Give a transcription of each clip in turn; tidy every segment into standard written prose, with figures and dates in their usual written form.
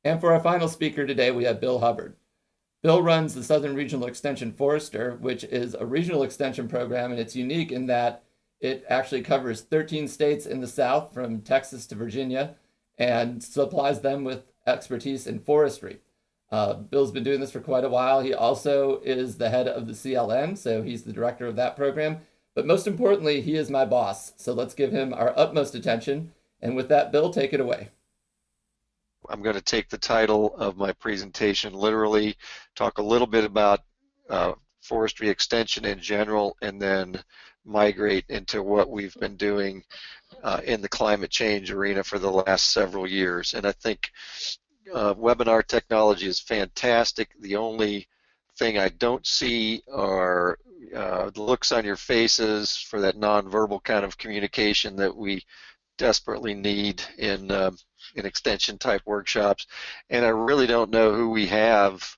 And for our final speaker today, we have Bill Hubbard. Bill runs the Southern Regional Extension Forester, which is a regional extension program, and it's unique in that it actually covers 13 states in the South, from Texas to Virginia, and supplies them with expertise in forestry. Bill's been doing this for quite a while. He also is the head of the CLN, so he's the director of that program. But most importantly, he is my boss. So let's give him our utmost attention. And with that, Bill, take it away. I'm going to take the title of my presentation literally, talk a little bit about forestry extension in general, and then migrate into what we've been doing in the climate change arena for the last several years. And I think webinar technology is fantastic. The only thing I don't see are looks on your faces for that nonverbal kind of communication that we desperately need in extension type workshops. And I really don't know who we have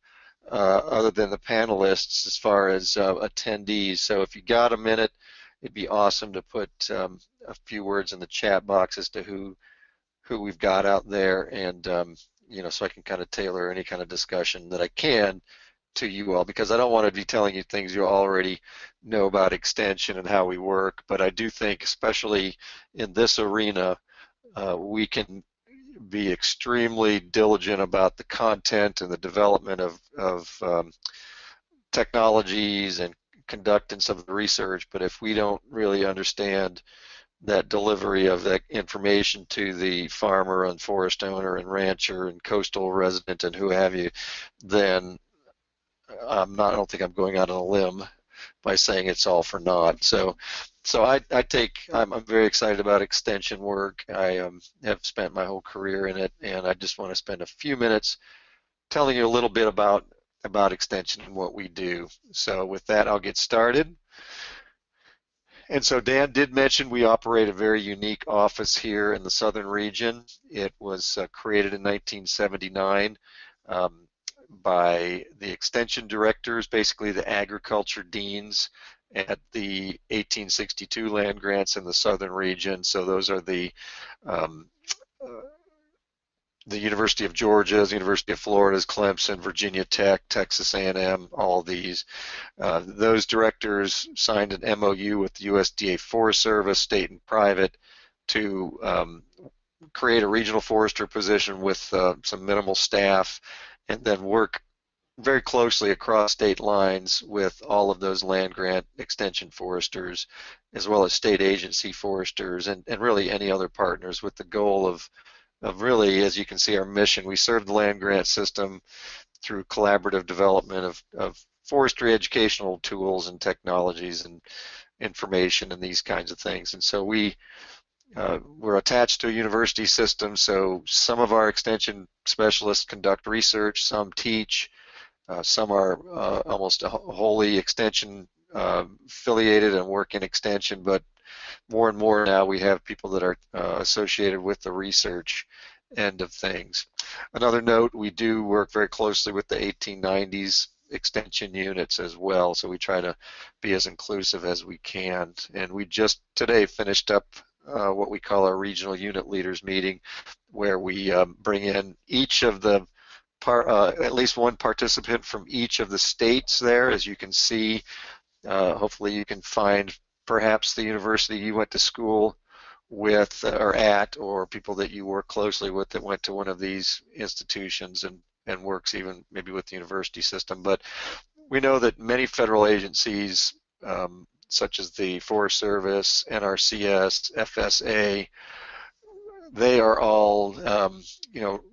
other than the panelists as far as attendees. So if you got a minute, it'd be awesome to put a few words in the chat box as to who we've got out there, and you know, so I can kind of tailor any kind of discussion that I can to you all, because I don't want to be telling you things you already know about extension and how we work. But I do think, especially in this arena, we can be extremely diligent about the content and the development of technologies and conducting some of the research. But if we don't really understand that delivery of that information to the farmer and forest owner and rancher and coastal resident and who have you, then I don't think I'm going out on a limb by saying it's all for naught. So I'm very excited about extension work. I have spent my whole career in it, and I just want to spend a few minutes telling you a little bit about extension and what we do. So with that, I'll get started. And so Dan did mention we operate a very unique office here in the southern region. It was created in 1979 by the extension directors, basically the agriculture deans at the 1862 land grants in the southern region. So those are the University of Georgia's, University of Florida's, Clemson, Virginia Tech, Texas A&M, all these. Those directors signed an MOU with the USDA Forest Service, state and private, to create a regional forester position with some minimal staff, and then work very closely across state lines with all of those land grant extension foresters, as well as state agency foresters, and really any other partners, with the goal of really, as you can see, our mission. We serve the land grant system through collaborative development of forestry educational tools and technologies and information and these kinds of things. And so we're attached to a university system, so some of our extension specialists conduct research, some teach, some are almost wholly extension affiliated and work in extension, but more and more now we have people that are associated with the research end of things. Another note, we do work very closely with the 1890s extension units as well, so we try to be as inclusive as we can. And we just today finished up what we call our regional unit leaders meeting, where we bring in each of the at least one participant from each of the states there. As you can see, hopefully you can find perhaps the university you went to school with or at, or people that you work closely with that went to one of these institutions and works even maybe with the university system. But we know that many federal agencies, such as the Forest Service, NRCS, FSA, they are all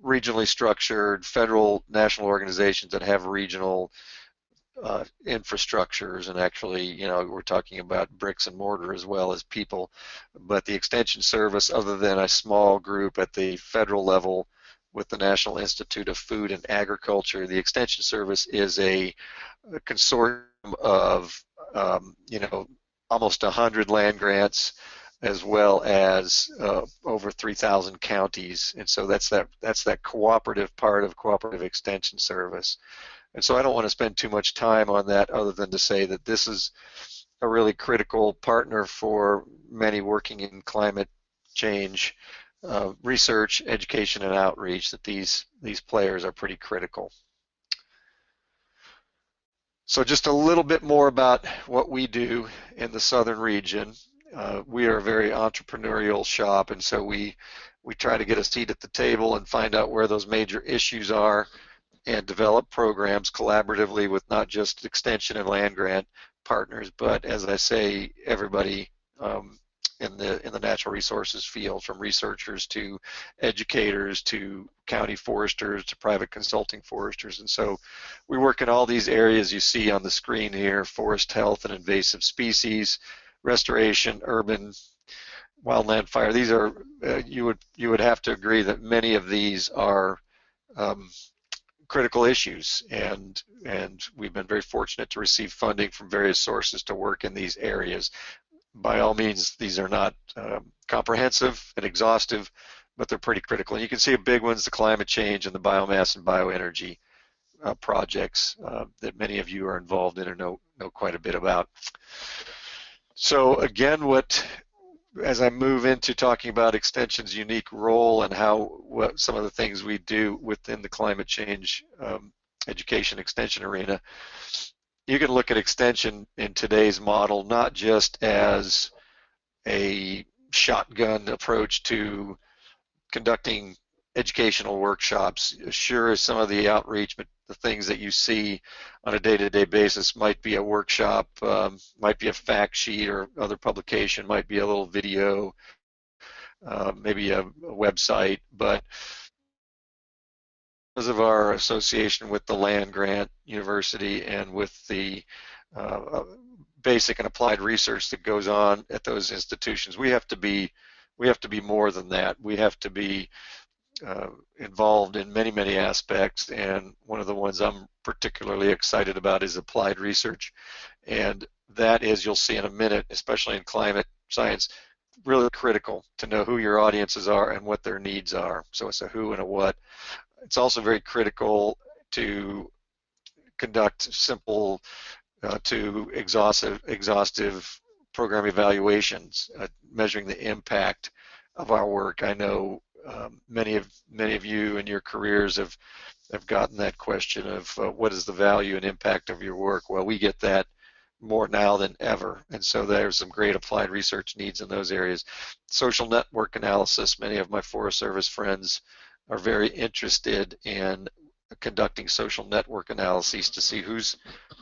regionally structured federal national organizations that have regional infrastructures, and actually, we're talking about bricks and mortar as well as people. But the Extension Service, other than a small group at the federal level with the National Institute of Food and Agriculture, the Extension Service is a consortium of almost 100 land grants, as well as over 3,000 counties. And so that's that cooperative part of Cooperative Extension Service. And so I don't want to spend too much time on that, other than to say that this is a really critical partner for many working in climate change research, education, and outreach, that these players are pretty critical. So just a little bit more about what we do in the southern region. We are a very entrepreneurial shop, and so we try to get a seat at the table and find out where those major issues are and develop programs collaboratively with not just extension and land grant partners, but, as I say, everybody in the natural resources field, from researchers to educators to county foresters to private consulting foresters. And so we work in all these areas you see on the screen here: forest health and invasive species, restoration, urban, wildland fire. These are you would have to agree that many of these are critical issues, and we've been very fortunate to receive funding from various sources to work in these areas. By all means, these are not comprehensive and exhaustive, but they're pretty critical. And you can see a big one's the climate change and the biomass and bioenergy projects that many of you are involved in or know quite a bit about. So again, as I move into talking about Extension's unique role and what some of the things we do within the climate change education extension arena, you can look at Extension in today's model not just as a shotgun approach to conducting educational workshops. Sure, as some of the outreach, but the things that you see on a day-to-day basis might be a workshop, might be a fact sheet or other publication, might be a little video, maybe a website, but because of our association with the land grant university and with the basic and applied research that goes on at those institutions, we have to be more than that. We have to be involved in many aspects, and one of the ones I'm particularly excited about is applied research, and that is, you'll see in a minute, especially in climate science, really critical to know who your audiences are and what their needs are. So it's a who and a what. It's also very critical to conduct simple to exhaustive program evaluations, measuring the impact of our work. I know many of you in your careers have gotten that question of what is the value and impact of your work. Well, we get that more now than ever, and so there's some great applied research needs in those areas. Social network analysis. Many of my Forest Service friends are very interested in conducting social network analyses to see who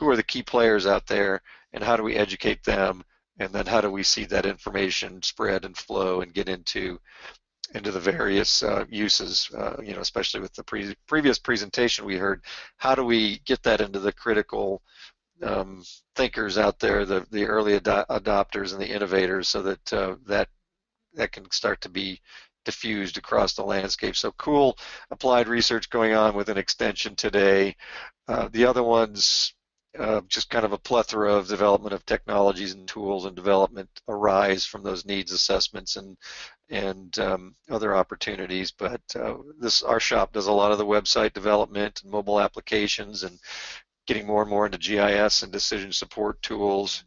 are the key players out there, and how do we educate them, and then how do we see that information spread and flow and get into the various uses, especially with the previous presentation we heard. How do we get that into the critical thinkers out there, the early adopters and the innovators, so that that can start to be diffused across the landscape. So cool applied research going on within Extension today. The other ones, just kind of a plethora of development of technologies and tools and development arise from those needs assessments and other opportunities. But our shop does a lot of the website development and mobile applications, and getting more and more into GIS and decision support tools.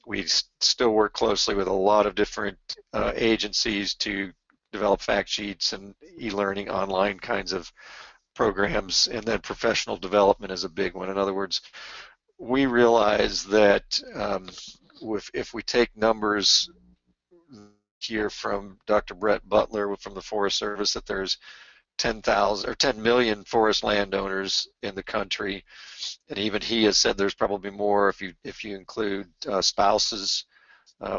We still work closely with a lot of different agencies to develop fact sheets and e-learning online kinds of programs, and then professional development is a big one. In other words, we realize that if we take numbers here from Dr. Brett Butler from the Forest Service, that there's 10,000 or 10 million forest landowners in the country, and even he has said there's probably more if you include spouses,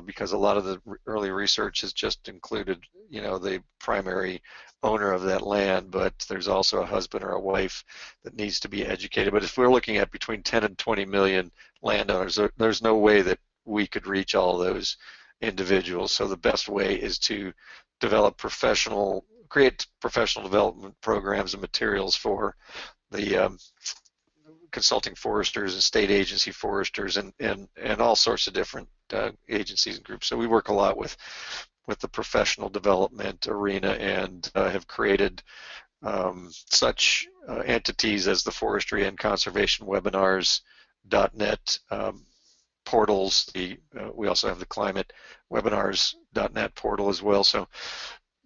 because a lot of the early research has just included the primary owner of that land, but there's also a husband or a wife that needs to be educated. But if we're looking at between 10 and 20 million landowners, there's no way that we could reach all those individuals. So the best way is to create professional development programs and materials for the consulting foresters and state agency foresters and all sorts of different agencies and groups. So we work a lot with the professional development arena, and have created such entities as the Forestry and Conservation Webinars.net portals. We also have the Climate Webinars.net portal as well. So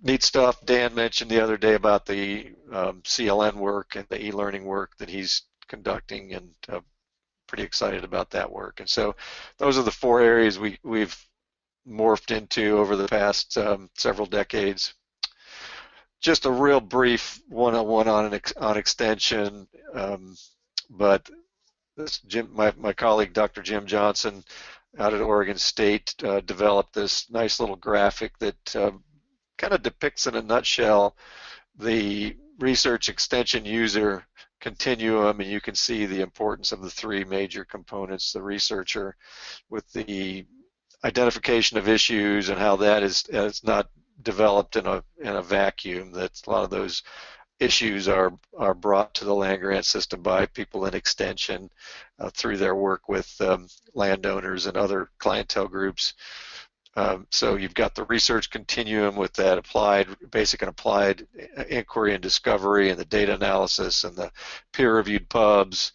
neat stuff Dan mentioned the other day about the CLN work and the e-learning work that he's conducting, and pretty excited about that work. And so those are the 4 areas we've morphed into over the past several decades. Just a real brief one-on-one on extension, but this my colleague Dr. Jim Johnson out at Oregon State developed this nice little graphic that kind of depicts in a nutshell the research extension user continuum, and you can see the importance of the 3 major components: the researcher with the identification of issues and how that is not developed in a vacuum, that a lot of those issues are brought to the land grant system by people in extension through their work with landowners and other clientele groups. So you've got the research continuum with that applied, basic and applied inquiry and discovery, and the data analysis and the peer-reviewed pubs,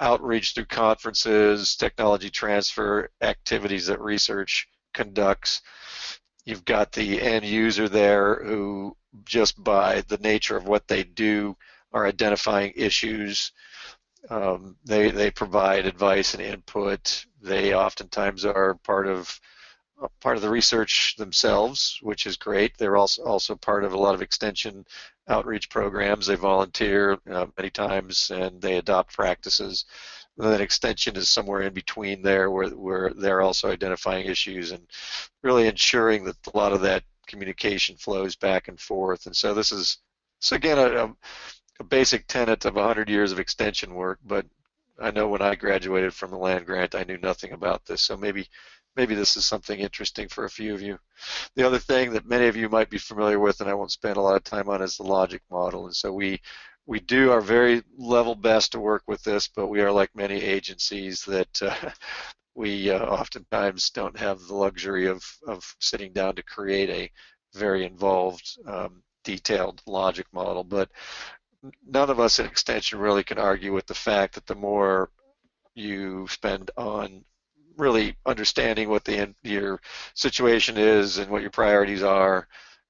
outreach through conferences, technology transfer activities that research conducts. You've got the end user there who, just by the nature of what they do, are identifying issues. They provide advice and input. They oftentimes are part of the research themselves, which is great. They're also part of a lot of extension outreach programs. They volunteer many times, and they adopt practices. And then extension is somewhere in between there, where they're also identifying issues and really ensuring that a lot of that communication flows back and forth. And so this is, again, a basic tenet of 100 years of extension work, but I know when I graduated from the land grant, I knew nothing about this, so maybe this is something interesting for a few of you. The other thing that many of you might be familiar with, and I won't spend a lot of time on, is the logic model. And so we do our very level best to work with this, but we are like many agencies that we oftentimes don't have the luxury of sitting down to create a very involved, detailed logic model. But none of us in extension really can argue with the fact that the more you spend on really understanding what your situation is and what your priorities are,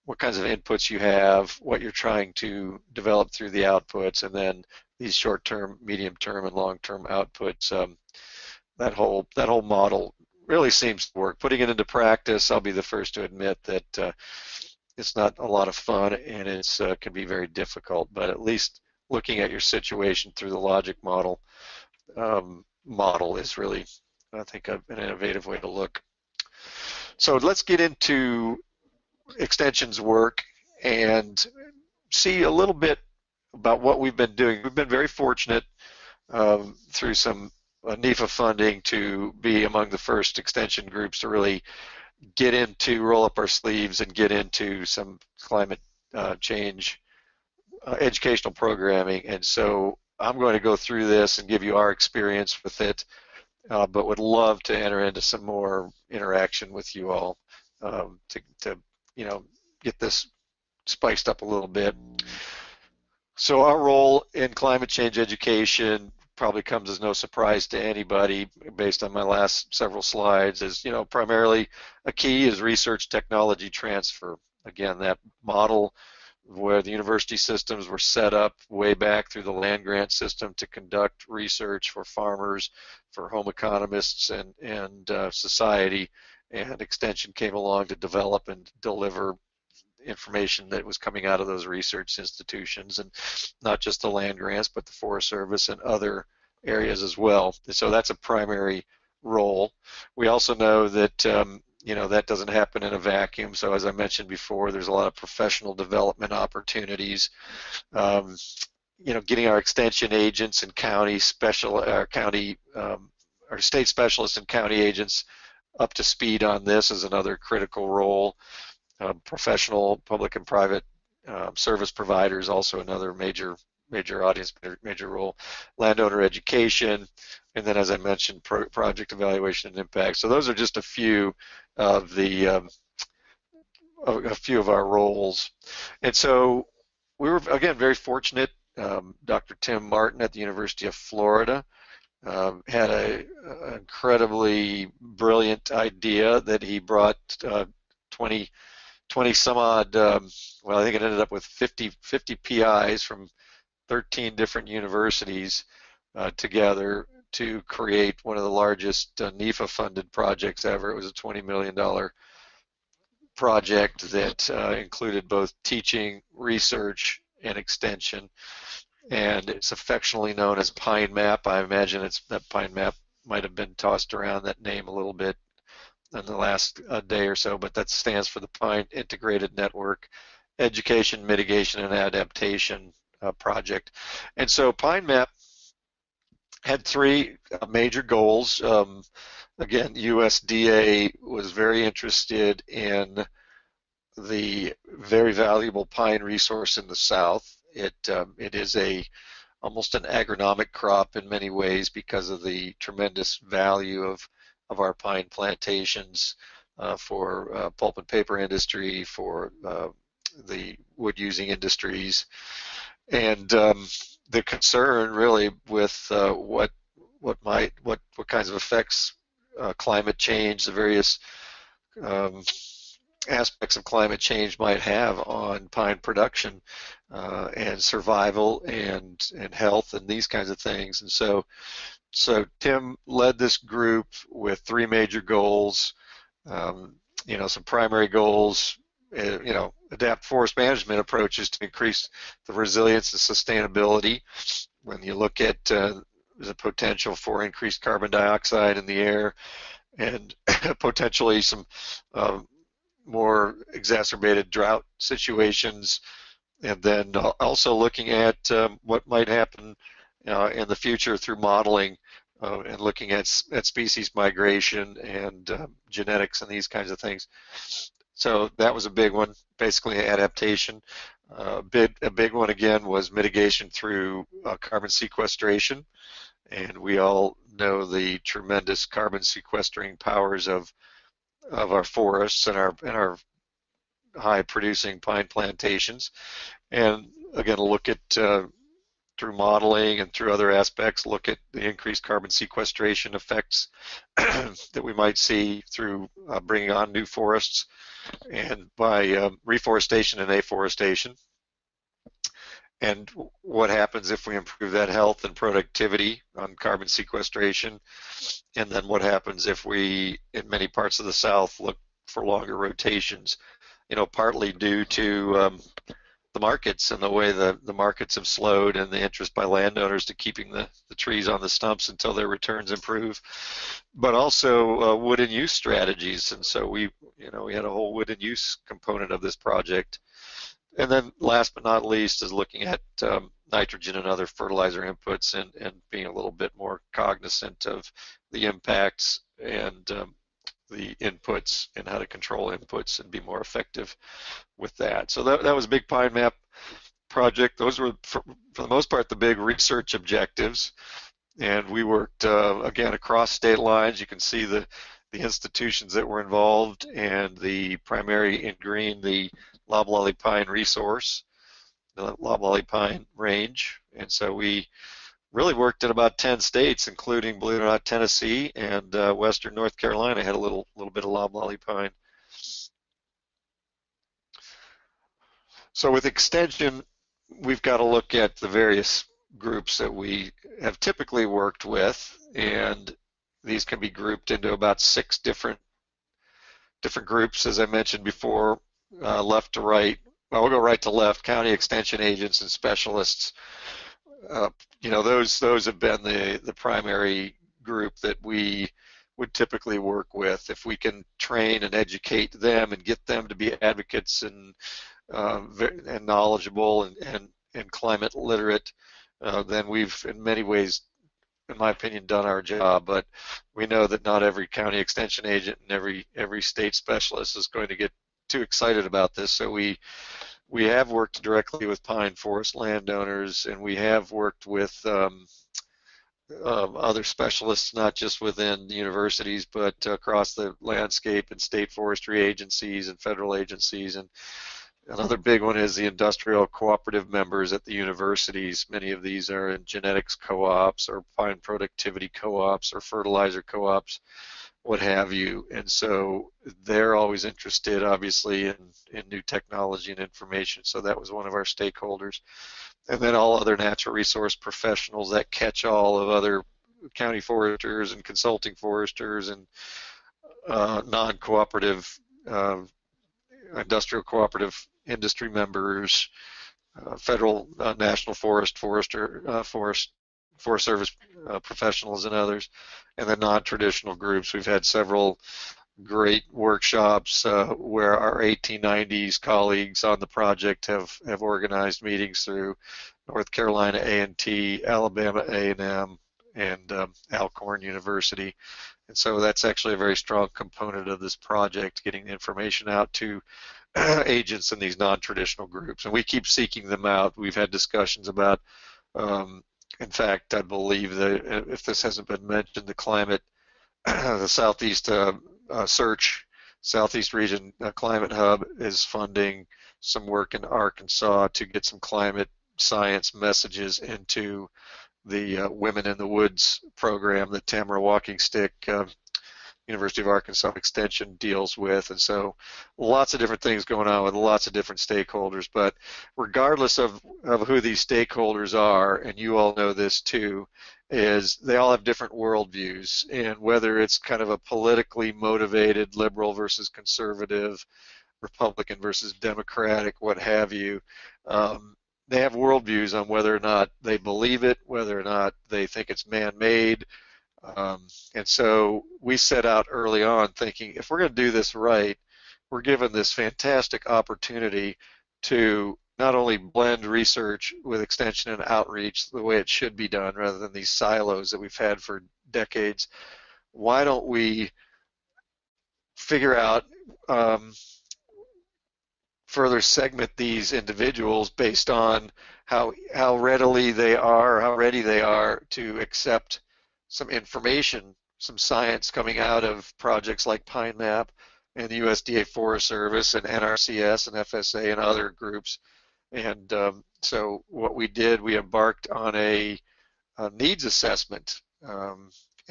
what kinds of inputs you have, what you're trying to develop through the outputs, and then these short-term, medium-term, and long-term outputs, that whole model really seems to work. Putting it into practice, I'll be the first to admit that it's not a lot of fun, and it can be very difficult, but at least looking at your situation through the logic model is really, I think, an innovative way to look. So let's get into extensions work and see a little bit about what we've been doing. We've been very fortunate through some NEFA funding to be among the first extension groups to really roll up our sleeves and get into some climate change educational programming. And so I'm going to go through this and give you our experience with it, but would love to enter into some more interaction with you all to get this spiced up a little bit. So our role in climate change education probably comes as no surprise to anybody based on my last several slides. Is, primarily a key is research technology transfer. Again, that model where the university systems were set up way back through the land grant system to conduct research for farmers, for home economists, and society, and extension came along to develop and deliver information that was coming out of those research institutions, and not just the land grants, but the Forest Service and other areas as well. So that's a primary role. We also know that that doesn't happen in a vacuum. So as I mentioned before, there's a lot of professional development opportunities. Getting our extension agents and our state specialists and county agents up to speed on this is another critical role. Professional, public and private service providers, also another major audience, major role. Landowner education, and then, as I mentioned, project evaluation and impact. So those are just a few of our roles. And so we were, again, very fortunate. Dr. Tim Martin at the University of Florida had an incredibly brilliant idea that he brought 20 20 some odd, well, I think it ended up with 50 PIs from 13 different universities together to create one of the largest NEFA-funded projects ever. It was a $20 million project that included both teaching, research, and extension. And it's affectionately known as Pine Map. I imagine that Pine Map might have been tossed around, that name, a little bit in the last day or so, but that stands for the Pine Integrated Network Education, Mitigation, and Adaptation Project. And so Pine Map had three major goals. Again, USDA was very interested in the very valuable pine resource in the South. It is almost an agronomic crop in many ways because of the tremendous value of our pine plantations for pulp and paper industry, for the wood using industries, and the concern really with what kinds of effects climate change, the various aspects of climate change might have on pine production and survival and health and these kinds of things. And so Tim led this group with three major goals. Some primary goals, adapt forest management approaches to increase the resilience and sustainability. When you look at the potential for increased carbon dioxide in the air and potentially some more exacerbated drought situations, and then also looking at what might happen in the future through modeling and looking at species migration and genetics and these kinds of things. So that was a big one, basically adaptation. A big one again was mitigation through carbon sequestration, and we all know the tremendous carbon sequestering powers of our forests and our high producing pine plantations. And again, look at through modeling and through other aspects, look at the increased carbon sequestration effects that we might see through bringing on new forests and by reforestation and afforestation. And what happens if we improve that health and productivity on carbon sequestration? And then what happens if we, in many parts of the South, look for longer rotations, partly due to the markets and the way the markets have slowed and the interest by landowners to keeping the trees on the stumps until their returns improve, but also wood and use strategies. And so we had a whole wood and use component of this project. And then last but not least is looking at nitrogen and other fertilizer inputs and being a little bit more cognizant of the impacts and the inputs and how to control inputs and be more effective with that. So that was a big Pine Map project. Those were, for the most part, the big research objectives. And we worked, again, across state lines. You can see the institutions that were involved, and the primary in green, the loblolly pine resource, the loblolly pine range. And so we really worked in about 10 states, including, believe it or not, Tennessee and Western North Carolina had a little bit of loblolly pine. So with extension, we've got to look at the various groups that we have typically worked with, and these can be grouped into about 6 different groups, as I mentioned before, left to right. Well, we'll go right to left: county extension agents and specialists. Those have been the primary group that we would typically work with. If we can train and educate them and get them to be advocates and knowledgeable and climate literate, then we've in many ways, in my opinion, done our job. But we know that not every county extension agent and every state specialist is going to get too excited about this. So we have worked directly with pine forest landowners, and we have worked with other specialists, not just within the universities, but across the landscape and state forestry agencies and federal agencies. And another big one is the industrial cooperative members at the universities. Many of these are in genetics co-ops or pine productivity co-ops or fertilizer co-ops what have you. And so they're always interested, obviously, in new technology and information. So that was one of our stakeholders. And then all other natural resource professionals, that catch all of other county foresters and consulting foresters and non-cooperative industrial cooperative industry members, federal, national forest service professionals and others, and the non-traditional groups. We've had several great workshops where our 1890s colleagues on the project have organized meetings through North Carolina A&T, Alabama A&M, and Alcorn University. And so that's actually a very strong component of this project, getting information out to agents in these non-traditional groups. And we keep seeking them out. We've had discussions about, in fact, I believe that if this hasn't been mentioned, the climate, the Southeast SERCH, Southeast Region Climate Hub is funding some work in Arkansas to get some climate science messages into the Women in the Woods program that Tamara Walking Stick, University of Arkansas Extension, deals with. And so lots of different things going on with lots of different stakeholders. But regardless of who these stakeholders are, and you all know this too, is they all have different worldviews. And whether it's kind of a politically motivated liberal versus conservative, Republican versus Democratic, what have you, they have worldviews on whether or not they believe it, whether or not they think it's man-made. And so we set out early on thinking, if we're going to do this right, we're given this fantastic opportunity to not only blend research with extension and outreach the way it should be done, rather than these silos that we've had for decades. Why don't we figure out, further segment these individuals based on how readily they are, or how ready they are to accept some information, some science coming out of projects like Pine Map and the USDA Forest Service and NRCS and FSA and other groups. And so what we did, we embarked on a needs assessment,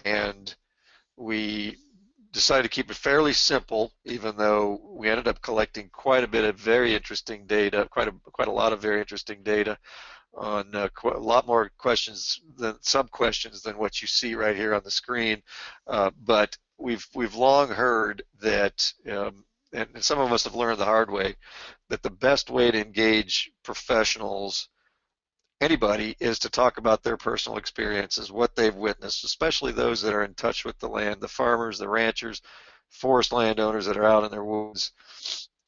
and we decided to keep it fairly simple, even though we ended up collecting quite a bit of very interesting data, quite a lot of very interesting data on a lot more questions than sub-questions than what you see right here on the screen. But we've long heard that, and some of us have learned the hard way, that the best way to engage professionals, anybody, is to talk about their personal experiences, what they've witnessed, especially those that are in touch with the land, the farmers, the ranchers, forest landowners that are out in their woods,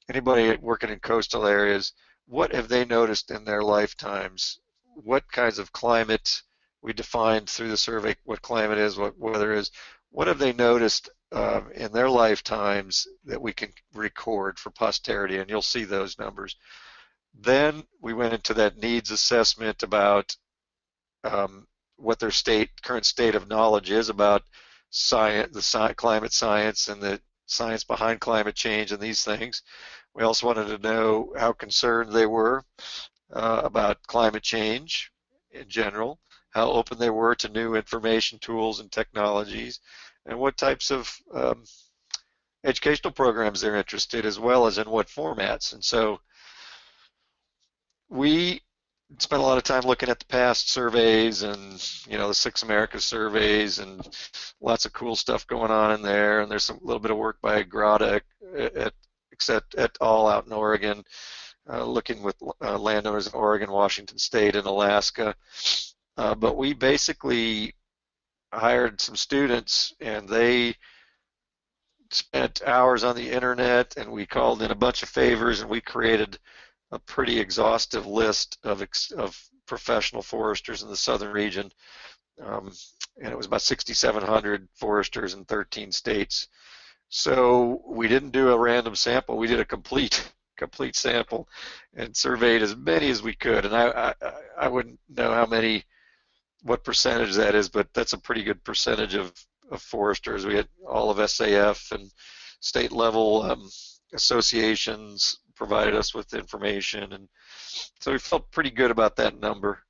anybody working in coastal areas. What have they noticed in their lifetimes? What kinds of climate, we defined through the survey what climate is, what weather is. What have they noticed in their lifetimes that we can record for posterity? And you'll see those numbers. Then we went into that needs assessment about what their current state of knowledge is about science, climate science, and the science behind climate change and these things. We also wanted to know how concerned they were about climate change in general, how open they were to new information tools and technologies, and what types of educational programs they're interested, as well as in what formats. And so we spent a lot of time looking at the past surveys and, the Six Americas surveys, and lots of cool stuff going on in there. And there's a little bit of work by Grada et al. Out in Oregon, looking with landowners in Oregon, Washington State, and Alaska. But we basically hired some students, and they spent hours on the internet, and we called in a bunch of favors, and we created a pretty exhaustive list of professional foresters in the southern region, and it was about 6,700 foresters in 13 states. So we didn't do a random sample; we did a complete sample and surveyed as many as we could. And I wouldn't know what percentage that is, but that's a pretty good percentage of foresters. We had all of SAF and state level associations provided us with information, and so we felt pretty good about that number.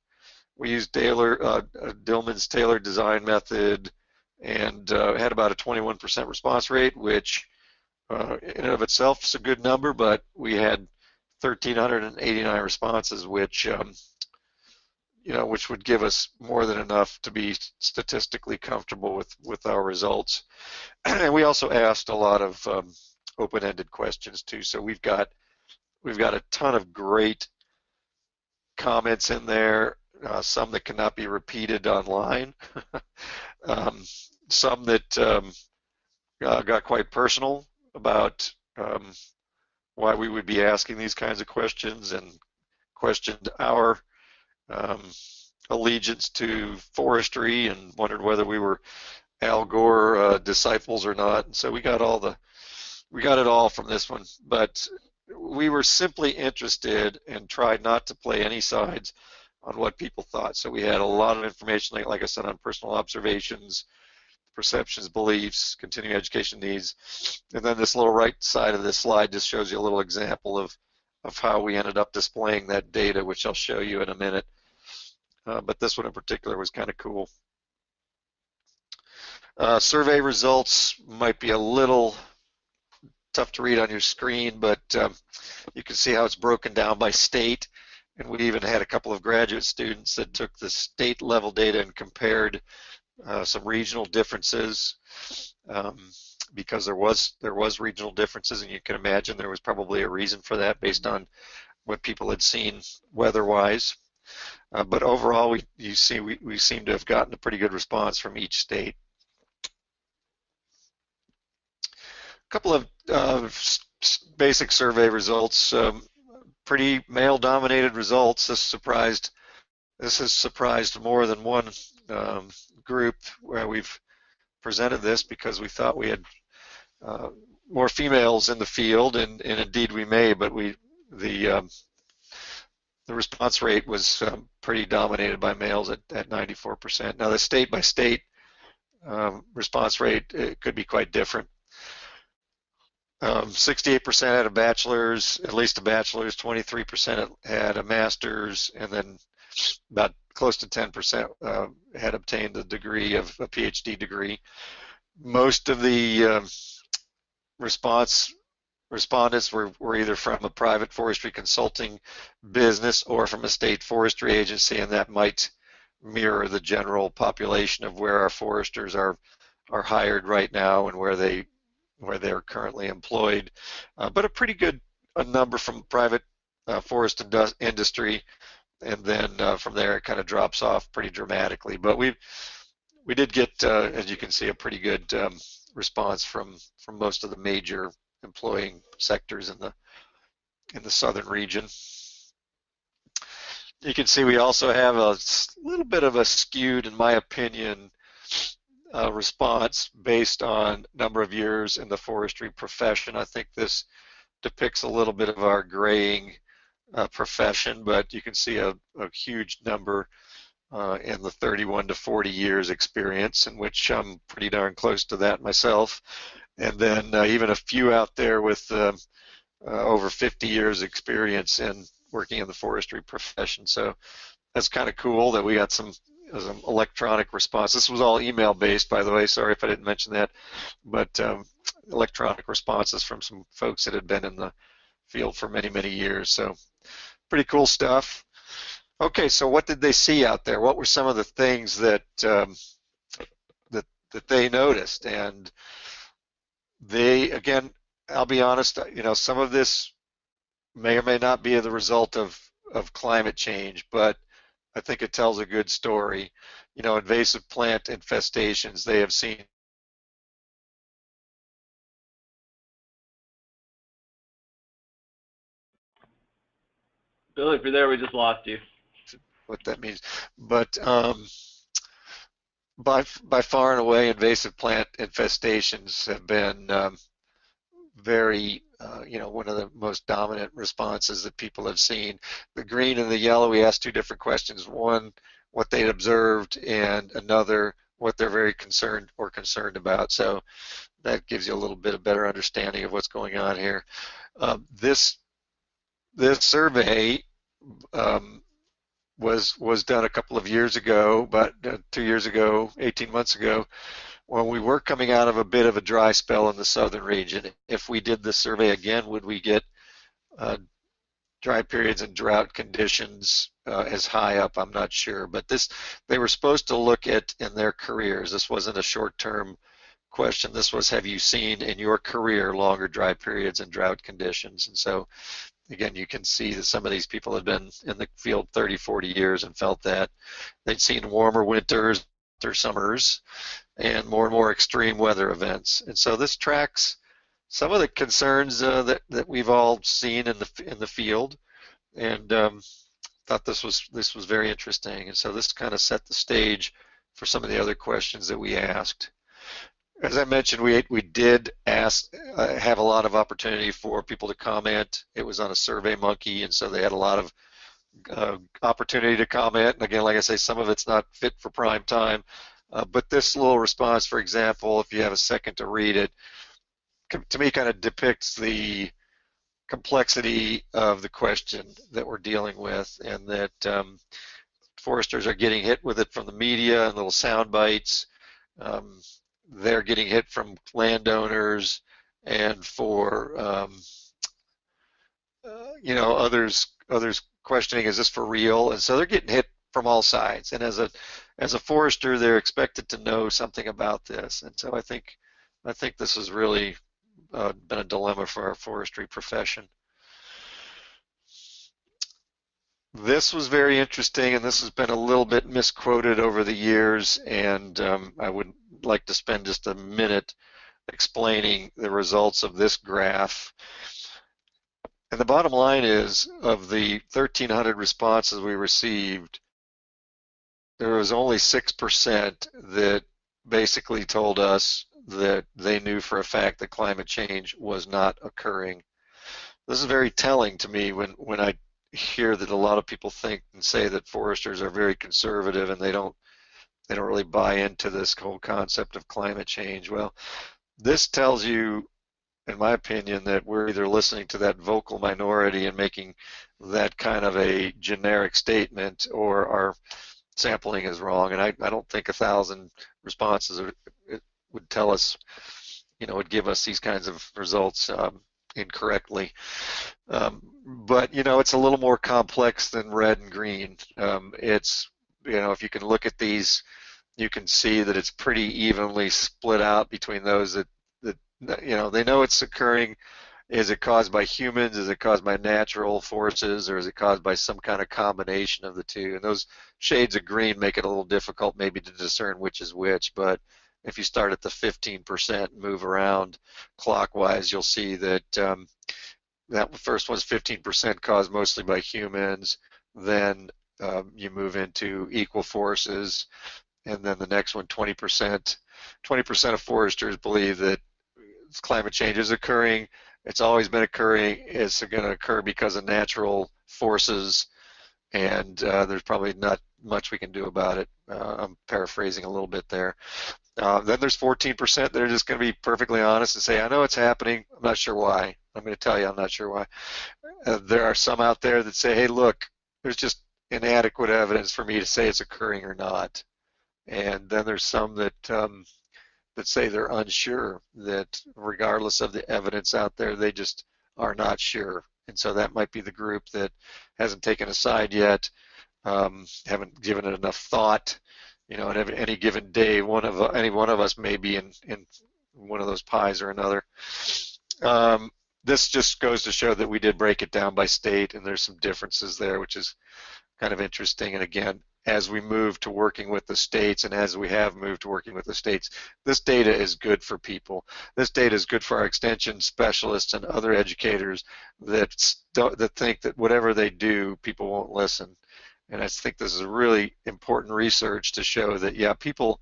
We used Dillman's tailored design method and had about a 21% response rate, which in and of itself is a good number, but we had 1,389 responses, which which would give us more than enough to be statistically comfortable with our results. And we also asked a lot of open-ended questions too. So we've got a ton of great comments in there, some that cannot be repeated online, some that got quite personal about why we would be asking these kinds of questions, and questioned our allegiance to forestry and wondered whether we were Al Gore disciples or not. And so we got it all from this one, but we were simply interested and tried not to play any sides on what people thought. So we had a lot of information, like I said, on personal observations, perceptions, beliefs, continuing education needs, and then this little right side of this slide just shows you a little example of how we ended up displaying that data, which I'll show you in a minute. But this one in particular was kind of cool. Survey results might be a little tough to read on your screen, but you can see how it's broken down by state. And we even had a couple of graduate students that took the state level data and compared some regional differences, because there was regional differences, and you can imagine there was probably a reason for that based on what people had seen weather-wise. But overall, we seem to have gotten a pretty good response from each state. A couple of basic survey results, pretty male-dominated results. This has surprised more than one group where we've presented this, because we thought we had more females in the field, and indeed we may, but the response rate was pretty dominated by males at 94%. Now the state-by-state response rate, it could be quite different. 68% had a bachelor's, at least a bachelor's, 23% had a master's, and then about close to 10% had obtained a degree of a PhD degree. Most of the respondents were either from a private forestry consulting business or from a state forestry agency, and that might mirror the general population of where our foresters are hired right now and where they're currently employed. But a pretty good number from private forest industry, and then from there it kind of drops off pretty dramatically. But we did get, as you can see, a pretty good response from most of the major employing sectors in the southern region. You can see we also have a little bit of a skewed, in my opinion, response based on number of years in the forestry profession. I think this depicts a little bit of our graying profession, but you can see a huge number in the 31 to 40 years experience, in which I'm pretty darn close to that myself. And then even a few out there with over 50 years experience in working in the forestry profession. So that's kind of cool that we got some electronic response. This was all email based, by the way, sorry if I didn't mention that, but electronic responses from some folks that had been in the field for many, many years. So pretty cool stuff. Okay, so what did they see out there? What were some of the things that that they noticed? And they, again, I'll be honest, some of this may or may not be the result of climate change, but I think it tells a good story. Invasive plant infestations, they have seen. Bill, if you're there, we just lost you. What that means, but by far and away, invasive plant infestations have been very, one of the most dominant responses that people have seen. The green and the yellow, we asked two different questions. One, what they observed, and another, what they're very concerned about. So that gives you a little bit of better understanding of what's going on here. This survey was done a couple of years ago, but 2 years ago, 18 months ago, when we were coming out of a bit of a dry spell in the southern region, if we did the survey again, would we get dry periods and drought conditions as high up? I'm not sure, but they were supposed to look at in their careers. This wasn't a short-term question. This was, have you seen in your career longer dry periods and drought conditions? And so again, you can see that some of these people had been in the field 30, 40 years and felt that they'd seen warmer winters, hotter summers, and more extreme weather events. And so this tracks some of the concerns that we've all seen in the field, and thought this was very interesting. And so this kind of set the stage for some of the other questions that we asked. As I mentioned, we did have a lot of opportunity for people to comment. It was on a SurveyMonkey, and so they had a lot of opportunity to comment. And again, like I say, some of it's not fit for prime time, but this little response, for example, if you have a second to read it, to me kind of depicts the complexity of the question that we're dealing with, and that foresters are getting hit with it from the media and little sound bites. They're getting hit from landowners and for others questioning, is this for real? And so they're getting hit from all sides. And as a forester, they're expected to know something about this. And so I think this has really been a dilemma for our forestry profession. This was very interesting, and this has been a little bit misquoted over the years, and I would like to spend just a minute explaining the results of this graph. And the bottom line is, of the 1,300 responses we received, there was only 6% that basically told us that they knew for a fact that climate change was not occurring. This is very telling to me when I hear that a lot of people think and say that foresters are very conservative and they don't really buy into this whole concept of climate change. Well, this tells you, in my opinion, that we're either listening to that vocal minority and making that kind of a generic statement, or our sampling is wrong. And I don't think 1,000 responses it would tell us, would give us these kinds of results incorrectly. But it's a little more complex than red and green. It's, if you can look at these, you can see that it's pretty evenly split out between those that they know it's occurring. Is it caused by humans? Is it caused by natural forces? Or is it caused by some kind of combination of the two? And those shades of green make it a little difficult maybe to discern which is which. But if you start at the 15% and move around clockwise, you'll see that that first one's 15% caused mostly by humans. Then you move into equal forces, and then the next one, 20%. 20% of foresters believe that climate change is occurring. It's always been occurring. It's going to occur because of natural forces, and there's probably not much we can do about it. I'm paraphrasing a little bit there. Then there's 14% that are just going to be perfectly honest and say, I know it's happening. I'm not sure why. I'm going to tell you I'm not sure why. There are some out there that say, hey, look, there's just inadequate evidence for me to say it's occurring or not. And then there's some that say they're unsure, that regardless of the evidence out there, they just are not sure. And so that might be the group that hasn't taken a side yet, haven't given it enough thought. At any given day, any one of us may be in one of those pies or another. This just goes to show that we did break it down by state, and there's some differences there, which is kind of interesting. And again, as we move to working with the states, and as we have moved to working with the states, this data is good for people. This data is good for our extension specialists and other educators that think that whatever they do, people won't listen. And I think this is really important research to show that, yeah, people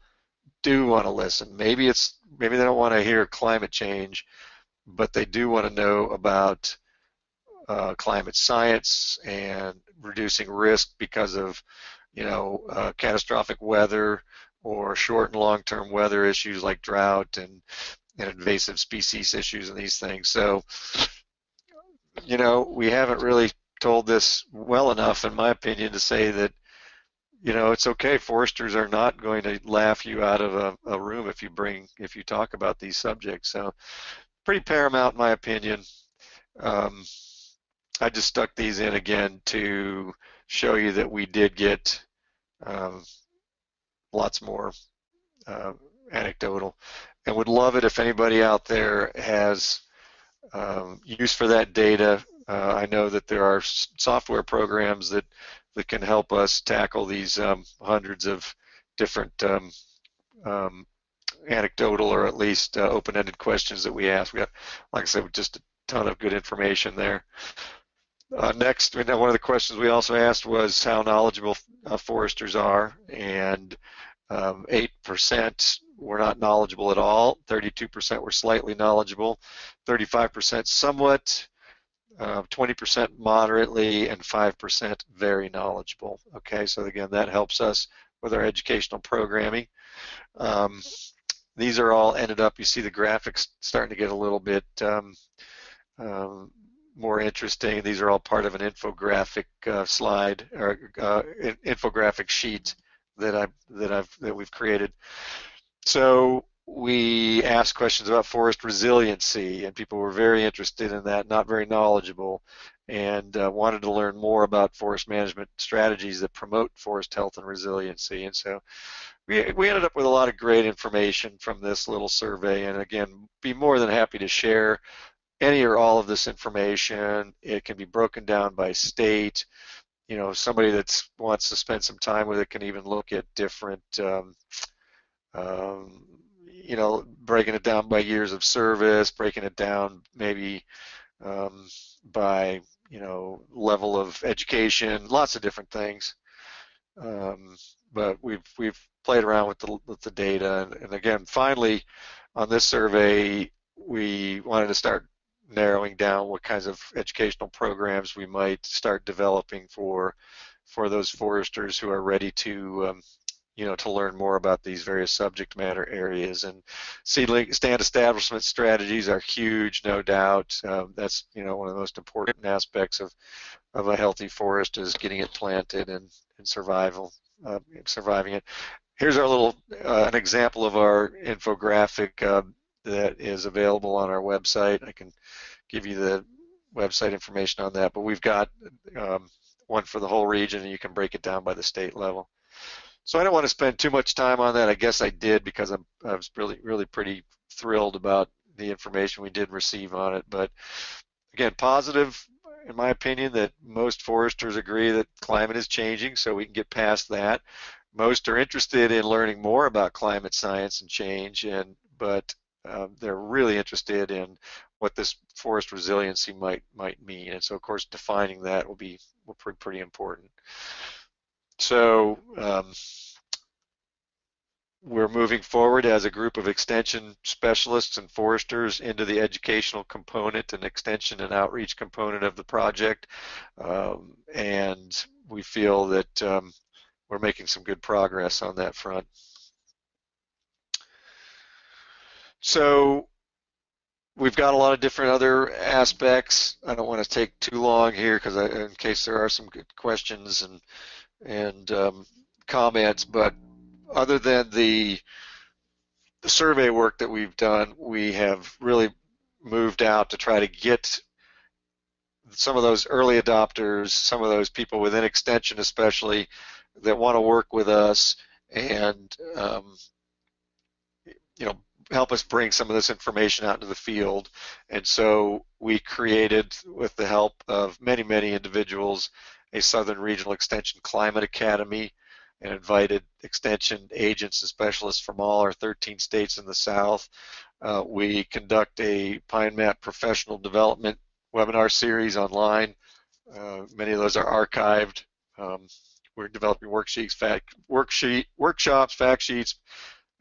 do want to listen. Maybe they don't want to hear climate change, but they do want to know about climate science and reducing risk because of catastrophic weather or short and long-term weather issues like drought and invasive species issues and these things. So, we haven't really told this well enough, in my opinion, to say that you know, it's okay. Foresters are not going to laugh you out of a room if you talk about these subjects. So pretty paramount in my opinion. Um, I just stuck these in again to show you that we did get um, lots more uh, anecdotal, and would love it if anybody out there has use for that data. I know that there are software programs that can help us tackle these hundreds of different um, anecdotal or at least open-ended questions that we ask. We got, like I said, just a ton of good information there. Next, one of the questions we also asked was how knowledgeable foresters are, and 8% were not knowledgeable at all, 32% were slightly knowledgeable, 35% somewhat, 20% moderately, and 5% very knowledgeable. Okay, so again, that helps us with our educational programming. These are all ended up, you see the graphics starting to get a little bit more interesting. These are all part of an infographic slide or infographic sheet that we've created. So we asked questions about forest resiliency, and people were very interested in that, not very knowledgeable, and wanted to learn more about forest management strategies that promote forest health and resiliency. And so we ended up with a lot of great information from this little survey, and again, be more than happy to share any or all of this information. It can be broken down by state. You know, somebody that wants to spend some time with it can even look at different, you know, breaking it down by years of service, breaking it down maybe by, you know, level of education, lots of different things. But we've played around with the data, and again, finally, on this survey, we wanted to start narrowing down what kinds of educational programs we might start developing for those foresters who are ready to you know, to learn more about these various subject matter areas. And seedling stand establishment strategies are huge, no doubt. That's, you know, one of the most important aspects of a healthy forest is getting it planted and surviving it. Here's our little an example of our infographic that is available on our website. I can give you the website information on that, but we've got one for the whole region, and you can break it down by the state level. So I don't want to spend too much time on that. I guess I did because I was really pretty thrilled about the information we did receive on it. But again, positive in my opinion that most foresters agree that climate is changing, so we can get past that. Most are interested in learning more about climate science and change, but they're really interested in what this forest resiliency might mean. And so, of course, defining that will be pretty important. So we're moving forward as a group of extension specialists and foresters into the educational component and extension and outreach component of the project, and we feel that we're making some good progress on that front. So we've got a lot of different other aspects. I don't want to take too long here because in case there are some good questions and comments, but other than the survey work that we've done, we have really moved out to try to get some of those early adopters, some of those people within extension especially, that want to work with us and you know, help us bring some of this information out into the field. And so we created, with the help of many individuals, a Southern Regional Extension Climate Academy, and invited extension agents and specialists from all our 13 states in the South. We conduct a Pine Map professional development webinar series online. Many of those are archived. We're developing workshops, fact sheets,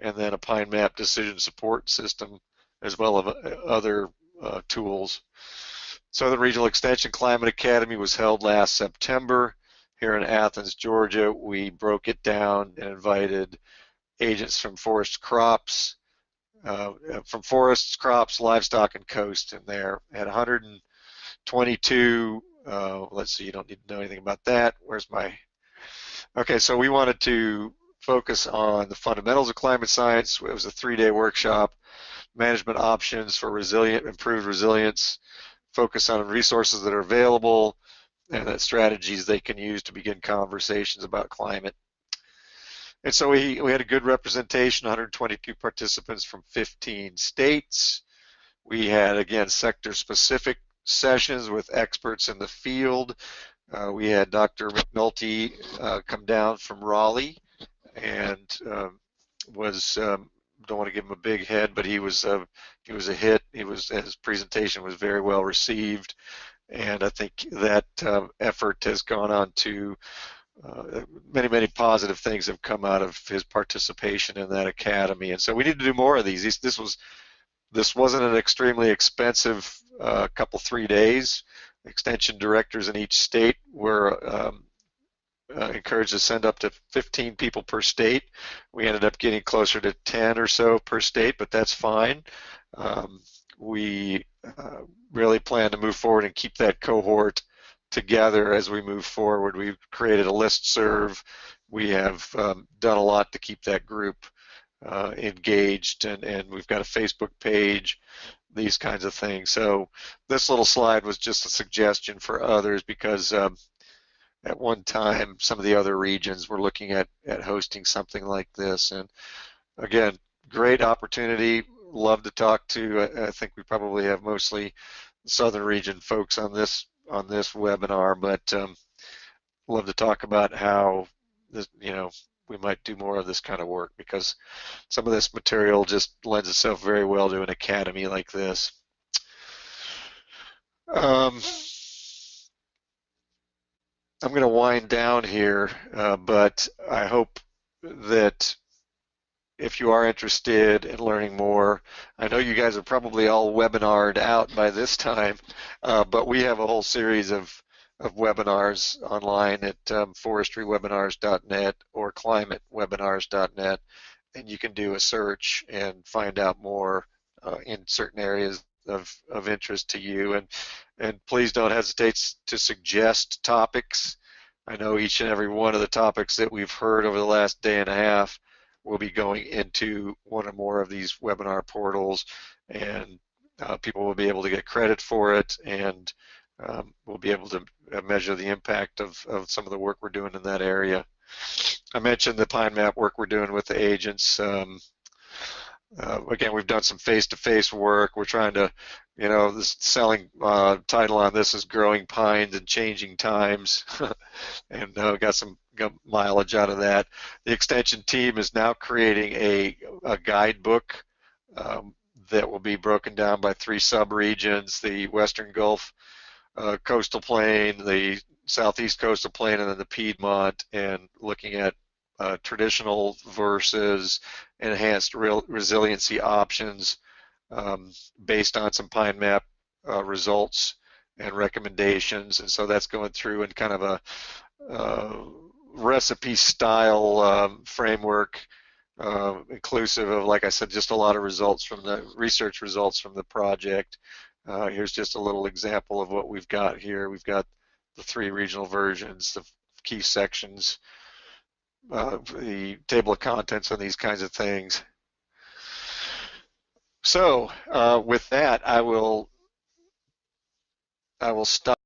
and then a Pine Map decision support system, as well as other tools. Southern Regional Extension Climate Academy was held last September here in Athens, Georgia. We broke it down and invited agents from forests, crops, livestock, and coast in there. At 122, let's see, you don't need to know anything about that. Where's my Okay, so we wanted to focus on the fundamentals of climate science. It was a 3-day workshop, management options for improved resilience, focus on resources that are available, and that strategies they can use to begin conversations about climate. And so we had a good representation, 122 participants from 15 states. We had, again, sector-specific sessions with experts in the field. We had Dr. McNulty come down from Raleigh and don't want to give him a big head, but he was a hit. His presentation was very well received, and I think that effort has gone on to many positive things have come out of his participation in that academy, and so we need to do more of these. This wasn't an extremely expensive couple 3 days. Extension directors in each state were encouraged to send up to 15 people per state. We ended up getting closer to 10 or so per state, but that's fine. We really plan to move forward and keep that cohort together as we move forward. We've created a listserv. We have done a lot to keep that group engaged, and we've got a Facebook page, these kinds of things. So this little slide was just a suggestion for others, because at one time some of the other regions were looking at hosting something like this. And again, great opportunity. Love to talk to. I think we probably have mostly southern region folks on this webinar, but love to talk about how this, we might do more of this kind of work, because some of this material just lends itself very well to an academy like this. I'm going to wind down here, but I hope that if you are interested in learning more, I know you guys are probably all webinared out by this time, but we have a whole series of webinars online at forestrywebinars.net or climatewebinars.net, and you can do a search and find out more in certain areas of interest to you. And please don't hesitate to suggest topics. I know each and every one of the topics that we've heard over the last day and a half will be going into one or more of these webinar portals, and people will be able to get credit for it, and we'll be able to measure the impact of some of the work we're doing in that area. I mentioned the Pine Map work we're doing with the agents. Again, we've done some face-to-face work. We're trying to, this selling title on this is Growing Pines in Changing Times, and got some mileage out of that. The extension team is now creating a guidebook that will be broken down by 3 subregions: the Western Gulf coastal plain, the Southeast coastal plain, and then the Piedmont, and looking at traditional versus enhanced resiliency options based on some Pine Map results and recommendations. And so that's going through in kind of a recipe style framework, inclusive of, like I said, just a lot of results from the research results from the project. Here's just a little example of what we've got here. We've got the 3 regional versions, the key sections, the table of contents, and these kinds of things. So with that, I will stop.